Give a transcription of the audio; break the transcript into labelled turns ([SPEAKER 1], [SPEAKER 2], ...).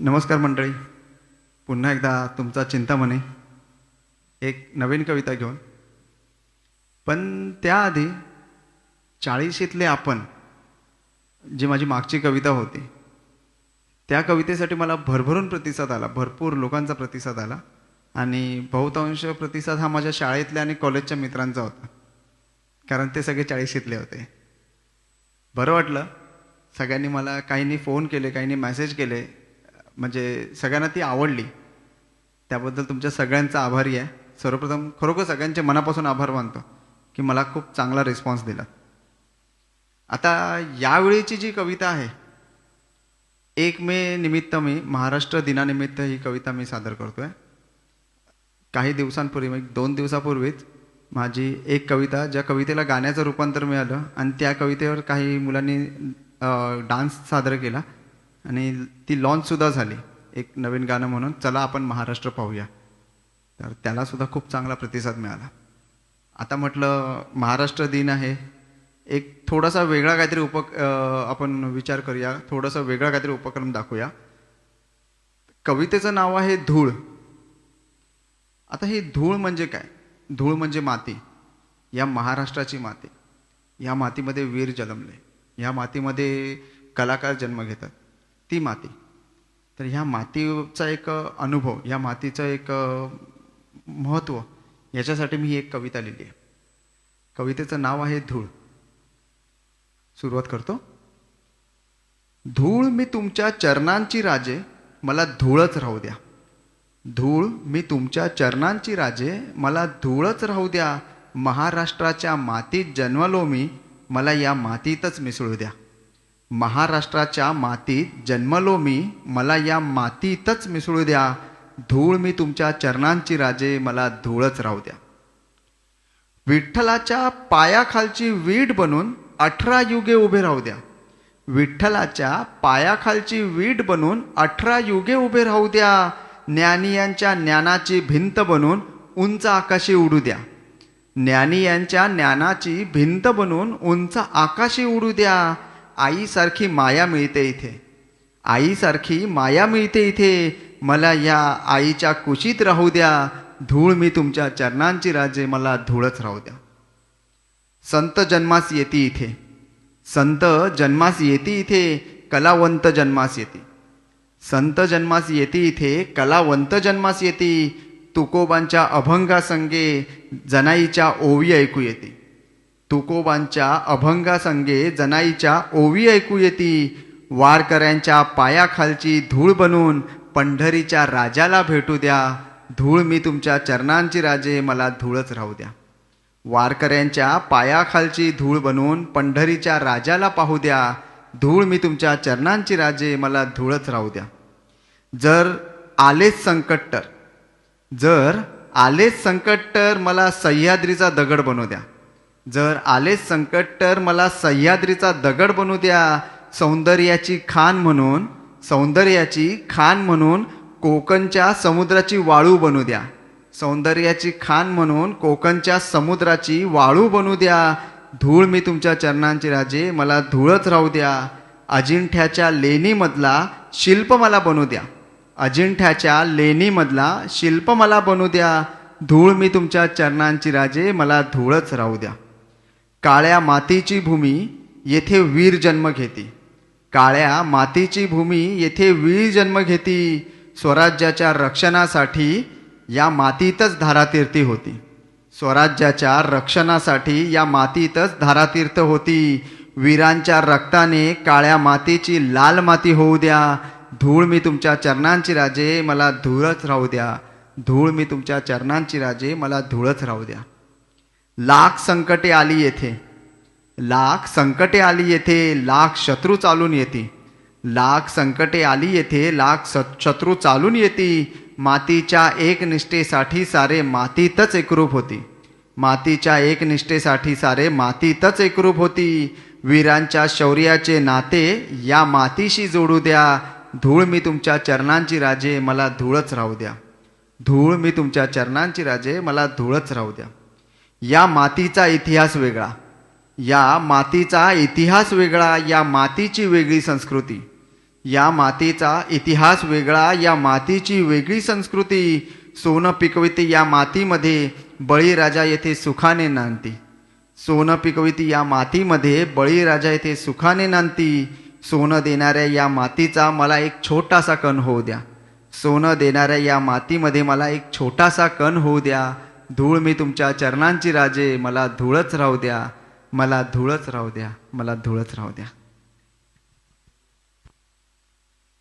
[SPEAKER 1] नमस्कार मंडळी, पुन्हा एकदा तुमचा चिंतामणी एक नवीन कविता घेऊन. पण त्याआधी 40शीतले आपण जी माझी मागची कविता होती त्या कवितेसाठी मला भरभरून प्रतिसाद आला, भरपूर लोकांचा प्रतिसाद आला आणि बहुतांश प्रतिसाद हा माझ्या शाळेतल्या आणि कॉलेजच्या मित्रांचा होता, कारण ते सगळे 40शीतले होते. बरं वाटलं. सगळ्यांनी मला, काहींनी फोन केले, काहींनी मेसेज केले, म्हणजे सगळ्यांना ती आवडली. त्याबद्दल तुमच्या सगळ्यांचा आभारी आहे. सर्वप्रथम खरोखर सगळ्यांचे मनापासून आभार मानतो की मला खूप चांगला रिस्पॉन्स दिला. आता यावेळीची जी कविता आहे, 1 मे निमित्त मी महाराष्ट्र दिनानिमित्त ही कविता मी सादर करतोय. काही दिवसांपूर्वी, 2 दिवसापूर्वीच माझी एक कविता, ज्या कवितेला गाण्याचं रूपांतर मिळालं आणि त्या कवितेवर काही मुलांनी डान्स सादर केला आणि ती लॉन्चसुद्धा झाली, एक नवीन गाणं म्हणून, चला आपण महाराष्ट्र पाहूया. तर त्यालासुद्धा खूप चांगला प्रतिसाद मिळाला. आता म्हटलं महाराष्ट्र दिन आहे, एक थोडासा वेगळा काहीतरी आपण विचार करूया, थोडासा वेगळा काहीतरी उपक्रम दाखवूया. कवितेचं नाव आहे धूळ. आता ही धूळ म्हणजे काय? धूळ म्हणजे माती, या महाराष्ट्राची माती. या मातीमध्ये वीर जन्मले, या मातीमध्ये कलाकार जन्म घेतात, ती माती. तर ह्या मातीचा एक अनुभव, या मातीचं एक महत्त्व, याच्यासाठी मी ही एक कविता लिहिली आहे. कवितेचं नाव आहे धूळ. सुरुवात करतो. धूळ मी तुमच्या चरणांची राजे, मला धूळच राहू द्या. धूळ मी तुमच्या चरणांची राजे, मला धूळच राहू द्या. महाराष्ट्राच्या मातीत जन्मलो मी, मला या मातीतच मिसळू द्या. महाराष्ट्राच्या मातीत जन्मलो मी, मला या मातीतच मिसळू द्या. धूळ मी तुमच्या चरणांची राजे, मला धूळच राहू द्या. विठ्ठलाच्या पायाखालची वीट बनून 18 युगे उभे राहू द्या. विठ्ठलाच्या पायाखालची वीट बनून 18 युगे उभे राहू द्या. ज्ञानियांच्या ज्ञानाची भिंत बनून उंच आकाशी उडू द्या. ज्ञानियांच्या ज्ञानाची भिंत बनून उंच आकाशी उडू द्या. आईसारखी माया मिळते इथे, आईसारखी माया मिळते इथे, मला या आईच्या कुशीत राहू द्या. धूळ मी तुमच्या चरणांची राजे, मला धूळच राहू द्या. संत जन्मास येती इथे, संत जन्मास येती इथे, कलावंत जन्मास येती. संत जन्मास येती इथे, कलावंत जन्मास येती. तुकोबांच्या अभंगासंगे जनाईच्या ओवी ऐकू येते. तुकोबांच्या अभंगासंगे जनाईच्या ओवी ऐकू येती. वारकऱ्यांच्या पायाखालची धूळ बनून पंढरीच्या राजाला भेटू द्या. धूळ मी तुमच्या चरणांची राजे, मला धूळच राहू द्या. वारकऱ्यांच्या पायाखालची धूळ बनून पंढरीच्या राजाला पाहू द्या. धूळ मी तुमच्या चरणांची राजे, मला धूळच राहू द्या. जर आलेच संकट तर, जर आलेच संकट तर मला सह्याद्रीचा दगड बनवू द्या. जर आलेच संकट तर मला सह्याद्रीचा दगड बनवू द्या. सौंदर्याची खाण म्हणून, सौंदर्याची खाण म्हणून कोकणच्या समुद्राची वाळू बनू द्या. सौंदर्याची खाण म्हणून कोकणच्या समुद्राची वाळू बनू द्या. धूळ मी तुमच्या चरणांची राजे, मला धूळच राहू द्या. अजिंठ्याच्या लेणीमधला शिल्प मला बनू द्या. अजिंठ्याच्या लेणीमधला शिल्प मला बनू द्या. धूळ मी तुमच्या चरणांची राजे, मला धूळच राहू द्या. काळ्या मातीची भूमी येथे वीर जन्म घेती. काळ्या मातीची भूमी येथे वीर जन्म घेती. स्वराज्याच्या रक्षणासाठी या मातीतच धारातीर्थी होती. स्वराज्याच्या रक्षणासाठी या मातीतच धारातीर्थ होती. वीरांच्या रक्ताने काळ्या मातीची लाल माती होऊ द्या. धूळ मी तुमच्या चरणांची राजे, मला धूळच राहू द्या. धूळ मी तुमच्या चरणांची राजे, मला धूळच राहू द्या. लाख संकटे आली येथे, लाख संकटे आली येथे, लाख शत्रू चालून येती. लाख संकटे आली येथे, लाख शत्रू चालून येती. मातीच्या एकनिष्ठेसाठी सारे मातीतच एकरूप होती. मातीच्या एकनिष्ठेसाठी सारे मातीतच एकरूप होती. वीरांच्या शौर्याचे नाते या मातीशी जोडू द्या. धूळ मी तुमच्या चरणांची राजे, मला धूळच राहू द्या. धूळ मी तुमच्या चरणांची राजे, मला धूळच राहू द्या. या मातीचा इतिहास वेगळा, या मातीचा इतिहास वेगळा, या मातीची वेगळी संस्कृती. या मातीचा इतिहास वेगळा, या मातीची वेगळी संस्कृती. सोनं पिकविते या मातीमध्ये, बळीराजा येथे सुखाने नांदती. सोनं पिकविते या मातीमध्ये, बळीराजा येथे सुखाने नांदती. सोनं देणाऱ्या या मातीचा मला एक छोटासा कण होऊ द्या. सोनं देणाऱ्या या मातीमध्ये मला एक छोटासा कण होऊ द्या. धूळ मी तुमच्या चरणांची राजे, मला धूळच राहू द्या, मला धूळच राहू द्या, मला धूळच राहू द्या.